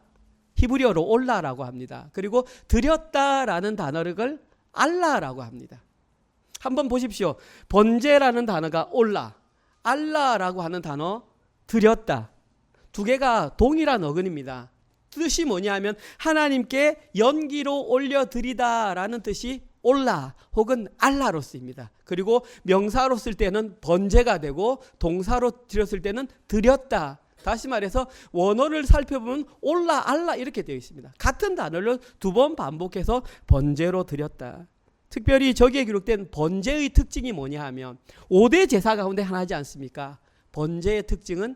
히브리어로 올라라고 합니다. 그리고 드렸다라는 단어를 알라라고 합니다. 한번 보십시오. 번제라는 단어가 올라, 알라라고 하는 단어 드렸다. 두 개가 동일한 어근입니다. 뜻이 뭐냐면 하나님께 연기로 올려드리다라는 뜻이 올라 혹은 알라로 쓰입니다. 그리고 명사로 쓸 때는 번제가 되고 동사로 드렸을 때는 드렸다. 다시 말해서 원어를 살펴보면 올라 알라 이렇게 되어 있습니다. 같은 단어를 두 번 반복해서 번제로 드렸다. 특별히 저기에 기록된 번제의 특징이 뭐냐 하면 5대 제사 가운데 하나지 않습니까? 번제의 특징은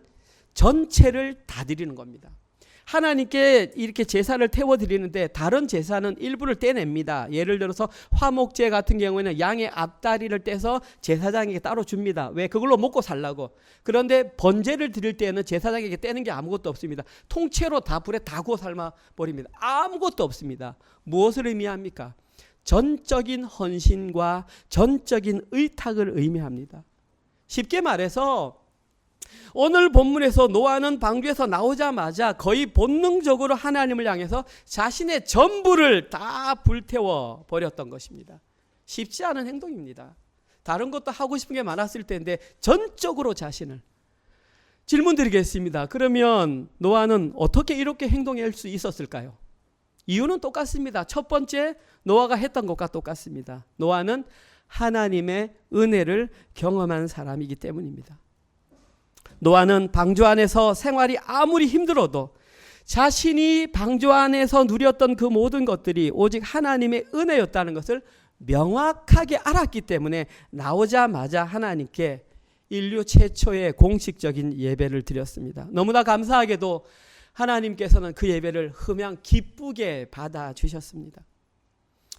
전체를 다 드리는 겁니다. 하나님께 이렇게 제사를 태워드리는데 다른 제사는 일부를 떼냅니다. 예를 들어서 화목제 같은 경우에는 양의 앞다리를 떼서 제사장에게 따로 줍니다. 왜? 그걸로 먹고 살라고. 그런데 번제를 드릴 때는 제사장에게 떼는 게 아무것도 없습니다. 통째로 다 불에 다 구워 삶아버립니다. 아무것도 없습니다. 무엇을 의미합니까? 전적인 헌신과 전적인 의탁을 의미합니다. 쉽게 말해서 오늘 본문에서 노아는 방주에서 나오자마자 거의 본능적으로 하나님을 향해서 자신의 전부를 다 불태워 버렸던 것입니다. 쉽지 않은 행동입니다. 다른 것도 하고 싶은 게 많았을 텐데 전적으로 자신을. 질문 드리겠습니다. 그러면 노아는 어떻게 이렇게 행동할 수 있었을까요? 이유는 똑같습니다. 첫 번째, 노아가 했던 것과 똑같습니다. 노아는 하나님의 은혜를 경험한 사람이기 때문입니다. 노아는 방주 안에서 생활이 아무리 힘들어도 자신이 방주 안에서 누렸던 그 모든 것들이 오직 하나님의 은혜였다는 것을 명확하게 알았기 때문에 나오자마자 하나님께 인류 최초의 공식적인 예배를 드렸습니다. 너무나 감사하게도 하나님께서는 그 예배를 흠양 기쁘게 받아주셨습니다.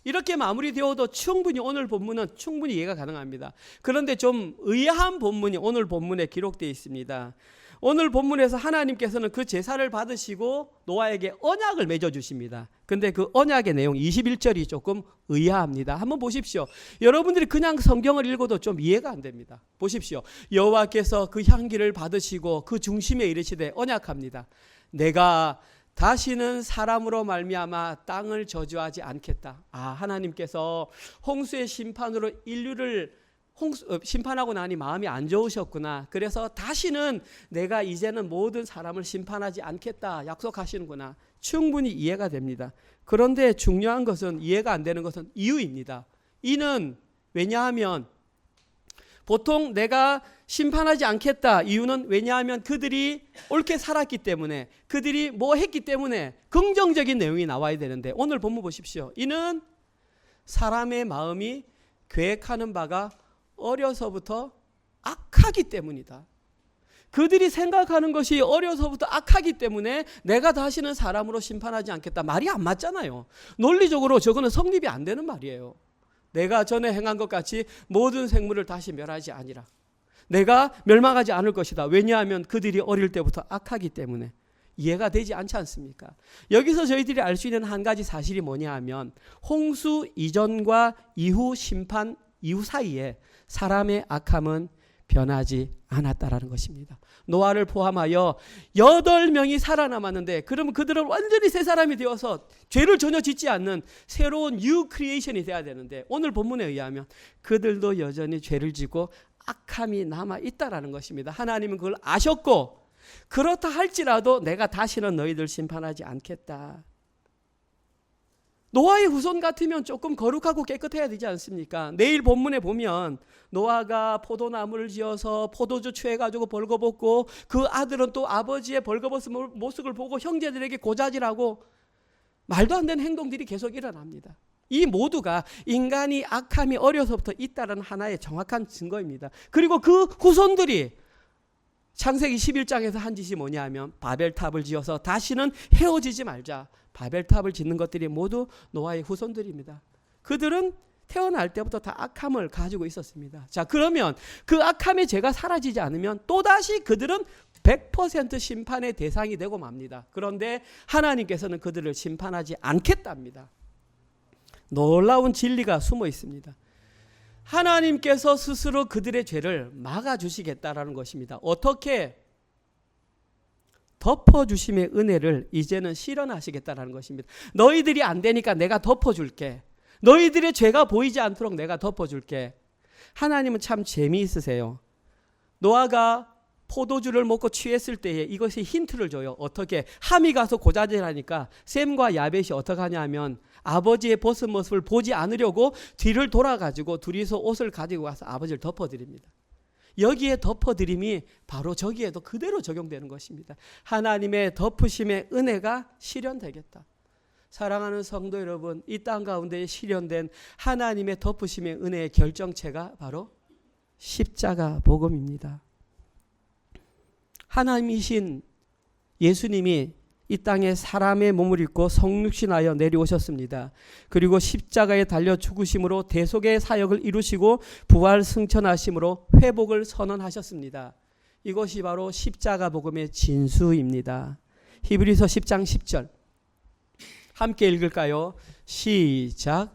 이렇게 마무리되어도 충분히 오늘 본문은 충분히 이해가 가능합니다. 그런데 좀 의아한 본문이 오늘 본문에 기록되어 있습니다. 오늘 본문에서 하나님께서는 그 제사를 받으시고 노아에게 언약을 맺어주십니다. 근데 그 언약의 내용 21절이 조금 의아합니다. 한번 보십시오. 여러분들이 그냥 성경을 읽어도 좀 이해가 안 됩니다. 보십시오. 여호와께서 그 향기를 받으시고 그 중심에 이르시되 언약합니다. 내가 다시는 사람으로 말미암아 땅을 저주하지 않겠다. 하나님께서 홍수의 심판으로 인류를 심판하고 나니 마음이 안 좋으셨구나. 그래서 다시는 내가 이제는 모든 사람을 심판하지 않겠다 약속하시는구나. 충분히 이해가 됩니다. 그런데 중요한 것은, 이해가 안 되는 것은 이유입니다. 이는 왜냐하면 보통 내가 심판하지 않겠다 이유는 왜냐하면 그들이 옳게 살았기 때문에, 그들이 뭐 했기 때문에 긍정적인 내용이 나와야 되는데, 오늘 본문 보십시오. 이는 사람의 마음이 계획하는 바가 어려서부터 악하기 때문이다. 그들이 생각하는 것이 어려서부터 악하기 때문에 내가 다시는 사람으로 심판하지 않겠다. 말이 안 맞잖아요. 논리적으로 저거는 성립이 안 되는 말이에요. 내가 전에 행한 것 같이 모든 생물을 다시 멸하지 아니라, 내가 멸망하지 않을 것이다. 왜냐하면 그들이 어릴 때부터 악하기 때문에. 이해가 되지 않지 않습니까? 여기서 저희들이 알 수 있는 한 가지 사실이 뭐냐 하면, 홍수 이전과 이후 심판 이후 사이에 사람의 악함은 변하지 않았다라는 것입니다. 노아를 포함하여 8명이 살아남았는데, 그러면 그들은 완전히 새 사람이 되어서 죄를 전혀 짓지 않는 새로운 뉴 크리에이션이 돼야 되는데, 오늘 본문에 의하면 그들도 여전히 죄를 짓고 악함이 남아있다라는 것입니다. 하나님은 그걸 아셨고, 그렇다 할지라도 내가 다시는 너희들 심판하지 않겠다. 노아의 후손 같으면 조금 거룩하고 깨끗해야 되지 않습니까? 내일 본문에 보면 노아가 포도나무를 지어서 포도주 취해가지고 벌거벗고, 그 아들은 또 아버지의 벌거벗은 모습을 보고 형제들에게 고자질하고, 말도 안 되는 행동들이 계속 일어납니다. 이 모두가 인간이 악함이 어려서부터 있다는 하나의 정확한 증거입니다. 그리고 그 후손들이 창세기 11장에서 한 짓이 뭐냐 하면, 바벨탑을 지어서 다시는 헤어지지 말자. 바벨탑을 짓는 것들이 모두 노아의 후손들입니다. 그들은 태어날 때부터 다 악함을 가지고 있었습니다. 자, 그러면 그 악함의 죄가 사라지지 않으면 또다시 그들은 100% 심판의 대상이 되고 맙니다. 그런데 하나님께서는 그들을 심판하지 않겠답니다. 놀라운 진리가 숨어 있습니다. 하나님께서 스스로 그들의 죄를 막아주시겠다라는 것입니다. 어떻게? 덮어주심의 은혜를 이제는 실현하시겠다라는 것입니다. 너희들이 안 되니까 내가 덮어줄게. 너희들의 죄가 보이지 않도록 내가 덮어줄게. 하나님은 참 재미있으세요. 노아가 포도주를 먹고 취했을 때에 이것이 힌트를 줘요. 어떻게? 함이 가서 고자질하니까 셈과 야벳이 어떻게 하냐면, 아버지의 벗은 모습을 보지 않으려고 뒤를 돌아가지고 둘이서 옷을 가지고 와서 아버지를 덮어드립니다. 여기에 덮어드림이 바로 저기에도 그대로 적용되는 것입니다. 하나님의 덮으심의 은혜가 실현되겠다. 사랑하는 성도 여러분, 이 땅 가운데 실현된 하나님의 덮으심의 은혜의 결정체가 바로 십자가 복음입니다. 하나님이신 예수님이 이 땅에 사람의 몸을 입고 성육신하여 내려오셨습니다. 그리고 십자가에 달려 죽으심으로 대속의 사역을 이루시고 부활 승천하심으로 회복을 선언하셨습니다. 이것이 바로 십자가 복음의 진수입니다. 히브리서 10장 10절 함께 읽을까요? 시작.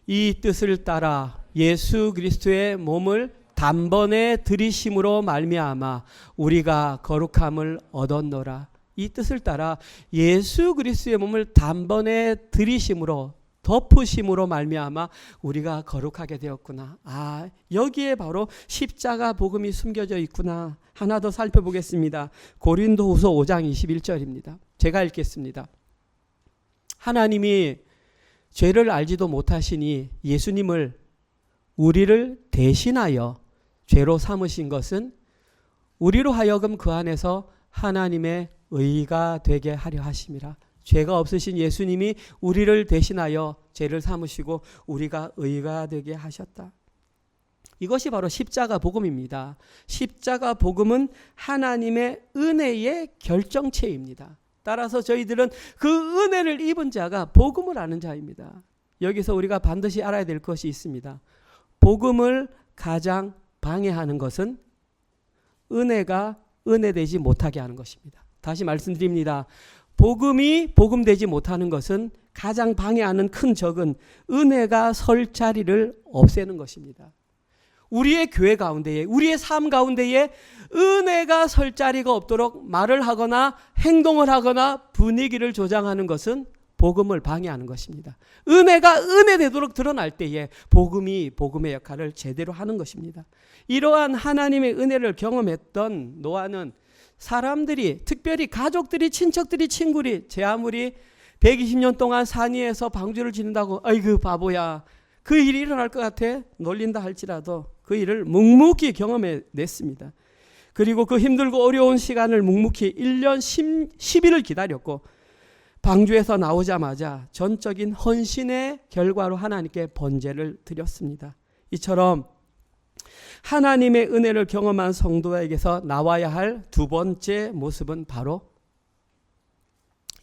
이 뜻을 따라 예수 그리스도의 몸을 단번에 들이심으로 말미암아 우리가 거룩함을 얻었노라. 이 뜻을 따라 예수 그리스도의 몸을 단번에 들이심으로, 덮으심으로 말미암아 우리가 거룩하게 되었구나. 아, 여기에 바로 십자가 복음이 숨겨져 있구나. 하나 더 살펴보겠습니다. 고린도후서 5장 21절입니다. 제가 읽겠습니다. 하나님이 죄를 알지도 못하시니 예수님을 우리를 대신하여 죄로 삼으신 것은 우리로 하여금 그 안에서 하나님의 의가 되게 하려 하심이라. 죄가 없으신 예수님이 우리를 대신하여 죄를 삼으시고 우리가 의가 되게 하셨다. 이것이 바로 십자가 복음입니다. 십자가 복음은 하나님의 은혜의 결정체입니다. 따라서 저희들은 그 은혜를 입은 자가 복음을 아는 자입니다. 여기서 우리가 반드시 알아야 될 것이 있습니다. 복음을 가장 방해하는 것은 은혜가 은혜되지 못하게 하는 것입니다. 다시 말씀드립니다. 복음이 복음되지 못하는 것은 가장 방해하는 큰 적은 은혜가 설 자리를 없애는 것입니다. 우리의 교회 가운데에, 우리의 삶 가운데에 은혜가 설 자리가 없도록 말을 하거나 행동을 하거나 분위기를 조장하는 것은 복음을 방해하는 것입니다. 은혜가 은혜되도록 드러날 때에 복음이 복음의 역할을 제대로 하는 것입니다. 이러한 하나님의 은혜를 경험했던 노아는 사람들이, 특별히 가족들이, 친척들이, 친구들이 제 아무리 120년 동안 산 위에서 방주를 짓는다고 아이고 바보야 그 일이 일어날 것 같아 놀린다 할지라도 그 일을 묵묵히 경험해냈습니다. 그리고 그 힘들고 어려운 시간을 묵묵히 1년 10일을 기다렸고 방주에서 나오자마자 전적인 헌신의 결과로 하나님께 번제를 드렸습니다. 이처럼 하나님의 은혜를 경험한 성도에게서 나와야 할 두 번째 모습은 바로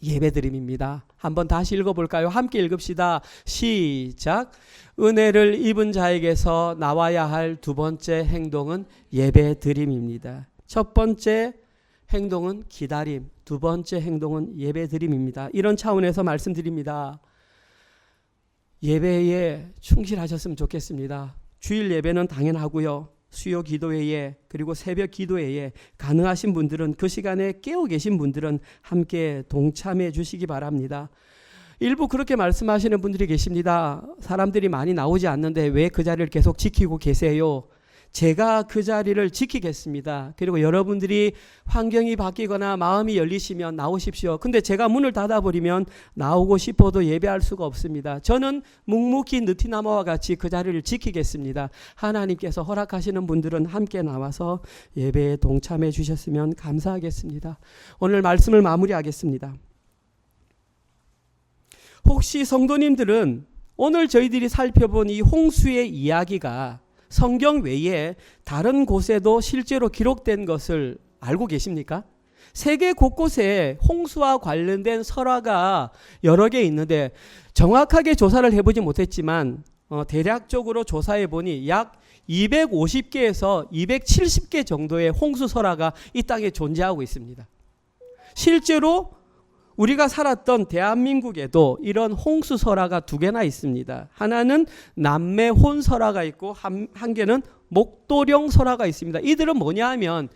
예배드림입니다. 한번 다시 읽어볼까요? 함께 읽읍시다. 시작. 은혜를 입은 자에게서 나와야 할 두 번째 행동은 예배드림입니다. 첫 번째 행동은 기다림, 두 번째 행동은 예배드림입니다. 이런 차원에서 말씀드립니다. 예배에 충실하셨으면 좋겠습니다. 주일 예배는 당연하고요. 수요 기도회에 그리고 새벽 기도회에 가능하신 분들은 그 시간에 깨어 계신 분들은 함께 동참해 주시기 바랍니다. 일부 그렇게 말씀하시는 분들이 계십니다. 사람들이 많이 나오지 않는데 왜 그 자리를 계속 지키고 계세요? 제가 그 자리를 지키겠습니다. 그리고 여러분들이 환경이 바뀌거나 마음이 열리시면 나오십시오. 근데 제가 문을 닫아버리면 나오고 싶어도 예배할 수가 없습니다. 저는 묵묵히 느티나무와 같이 그 자리를 지키겠습니다. 하나님께서 허락하시는 분들은 함께 나와서 예배에 동참해 주셨으면 감사하겠습니다. 오늘 말씀을 마무리하겠습니다. 혹시 성도님들은 오늘 저희들이 살펴본 이 홍수의 이야기가 성경 외에 다른 곳에도 실제로 기록된 것을 알고 계십니까? 세계 곳곳에 홍수와 관련된 설화가 여러 개 있는데 정확하게 조사를 해보지 못했지만 대략적으로 조사해 보니 약 250개에서 270개 정도의 홍수 설화가 이 땅에 존재하고 있습니다. 실제로 우리가 살았던 대한민국에도 이런 홍수 설화가 두 개나 있습니다. 하나는 남매혼 설화가 있고 한 개는 목도령 설화가 있습니다. 이들은 뭐냐 하면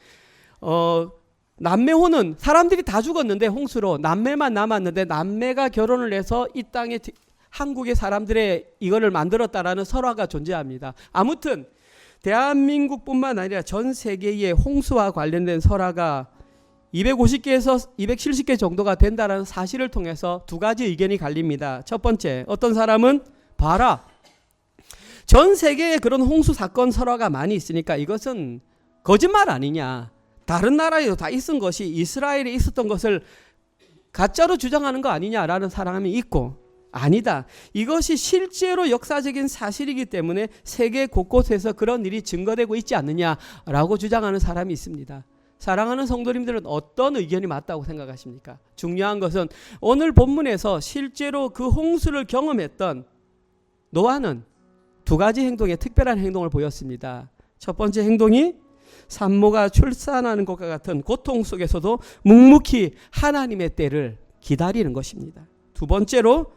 남매혼은 사람들이 다 죽었는데 홍수로 남매만 남았는데 남매가 결혼을 해서 이 땅에 한국의 사람들의 이거를 만들었다라는 설화가 존재합니다. 아무튼 대한민국뿐만 아니라 전 세계의 홍수와 관련된 설화가 250개에서 270개 정도가 된다는 사실을 통해서 두 가지 의견이 갈립니다. 첫 번째, 어떤 사람은 봐라, 전 세계에 그런 홍수 사건 설화가 많이 있으니까 이것은 거짓말 아니냐, 다른 나라에도 다 있은 것이 이스라엘에 있었던 것을 가짜로 주장하는 거 아니냐라는 사람이 있고, 아니다, 이것이 실제로 역사적인 사실이기 때문에 세계 곳곳에서 그런 일이 증거되고 있지 않느냐라고 주장하는 사람이 있습니다. 사랑하는 성도님들은 어떤 의견이 맞다고 생각하십니까? 중요한 것은 오늘 본문에서 실제로 그 홍수를 경험했던 노아는 두 가지 행동에 특별한 행동을 보였습니다. 첫 번째 행동이 산모가 출산하는 것과 같은 고통 속에서도 묵묵히 하나님의 때를 기다리는 것입니다. 두 번째로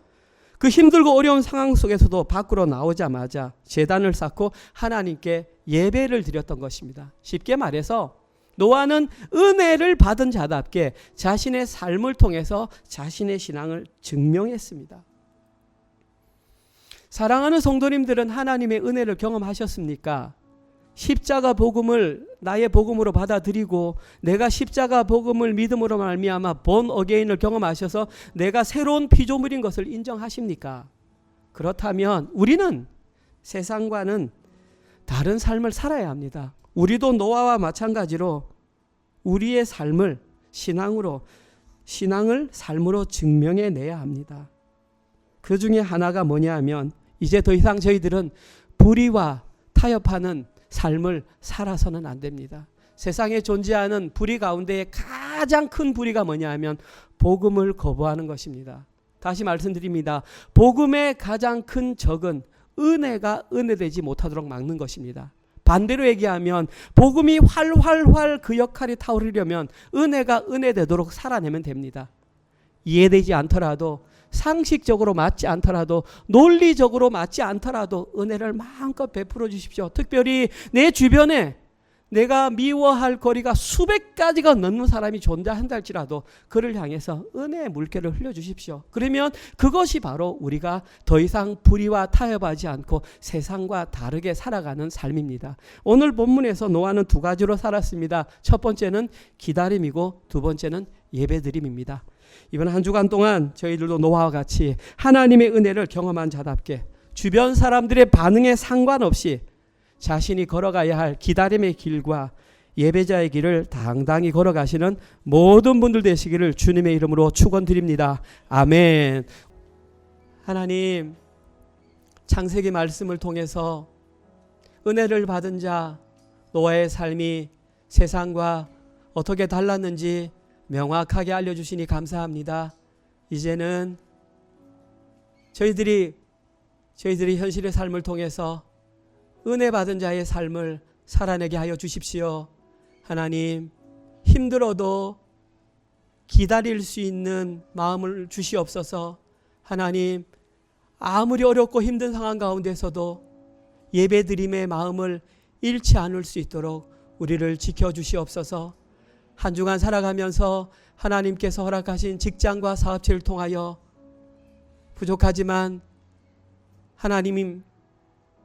그 힘들고 어려운 상황 속에서도 밖으로 나오자마자 제단을 쌓고 하나님께 예배를 드렸던 것입니다. 쉽게 말해서 노아는 은혜를 받은 자답게 자신의 삶을 통해서 자신의 신앙을 증명했습니다. 사랑하는 성도님들은 하나님의 은혜를 경험하셨습니까? 십자가 복음을 나의 복음으로 받아들이고 내가 십자가 복음을 믿음으로 말미암아 본 어게인을 경험하셔서 내가 새로운 피조물인 것을 인정하십니까? 그렇다면 우리는 세상과는 다른 삶을 살아야 합니다. 우리도 노아와 마찬가지로 우리의 삶을 신앙을 삶으로 증명해내야 합니다. 그 중에 하나가 뭐냐 하면 이제 더 이상 저희들은 불의와 타협하는 삶을 살아서는 안 됩니다. 세상에 존재하는 불의 가운데 가장 큰 불의가 뭐냐 하면 복음을 거부하는 것입니다. 다시 말씀드립니다. 복음의 가장 큰 적은 은혜가 은혜되지 못하도록 막는 것입니다. 반대로 얘기하면 복음이 활활활 그 역할이 타오르려면 은혜가 은혜되도록 살아내면 됩니다. 이해되지 않더라도, 상식적으로 맞지 않더라도, 논리적으로 맞지 않더라도 은혜를 마음껏 베풀어 주십시오. 특별히 내 주변에 내가 미워할 거리가 수백 가지가 넘는 사람이 존재한다 할지라도 그를 향해서 은혜의 물결을 흘려주십시오. 그러면 그것이 바로 우리가 더 이상 불의와 타협하지 않고 세상과 다르게 살아가는 삶입니다. 오늘 본문에서 노아는 두 가지로 살았습니다. 첫 번째는 기다림이고 두 번째는 예배드림입니다. 이번 한 주간 동안 저희들도 노아와 같이 하나님의 은혜를 경험한 자답게 주변 사람들의 반응에 상관없이 자신이 걸어가야 할 기다림의 길과 예배자의 길을 당당히 걸어가시는 모든 분들 되시기를 주님의 이름으로 축원드립니다. 아멘. 하나님, 창세기 말씀을 통해서 은혜를 받은 자 노아의 삶이 세상과 어떻게 달랐는지 명확하게 알려주시니 감사합니다. 이제는 저희들이 현실의 삶을 통해서 은혜 받은 자의 삶을 살아내게 하여 주십시오. 하나님, 힘들어도 기다릴 수 있는 마음을 주시옵소서. 하나님, 아무리 어렵고 힘든 상황 가운데서도 예배드림의 마음을 잃지 않을 수 있도록 우리를 지켜주시옵소서. 한 주간 살아가면서 하나님께서 허락하신 직장과 사업체를 통하여 부족하지만 하나님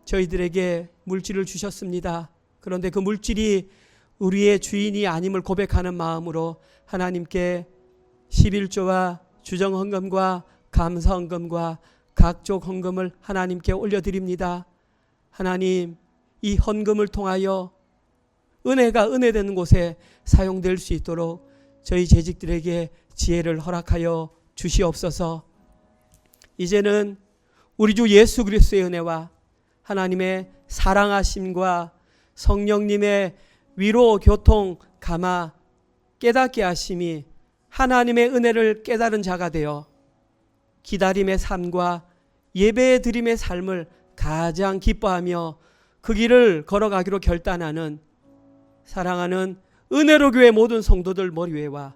저희들에게 물질을 주셨습니다. 그런데 그 물질이 우리의 주인이 아님을 고백하는 마음으로 하나님께 11조와 주정헌금과 감사헌금과 각종 헌금을 하나님께 올려드립니다. 하나님, 이 헌금을 통하여 은혜가 은혜되는 곳에 사용될 수 있도록 저희 재직들에게 지혜를 허락하여 주시옵소서. 이제는 우리 주 예수 그리스도의 은혜와 하나님의 사랑하심과 성령님의 위로, 교통, 감화, 깨닫게 하심이 하나님의 은혜를 깨달은 자가 되어 기다림의 삶과 예배 드림의 삶을 가장 기뻐하며 그 길을 걸어가기로 결단하는 사랑하는 은혜로 교회 모든 성도들 머리 위에와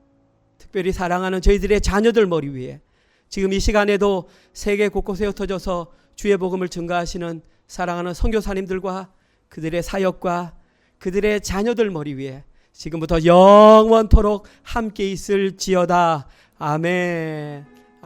특별히 사랑하는 저희들의 자녀들 머리 위에 지금 이 시간에도 세계 곳곳에 흩어져서 주의 복음을 증거하시는 사랑하는 선교사님들과 그들의 사역과 그들의 자녀들 머리 위에 지금부터 영원토록 함께 있을지어다. 아멘.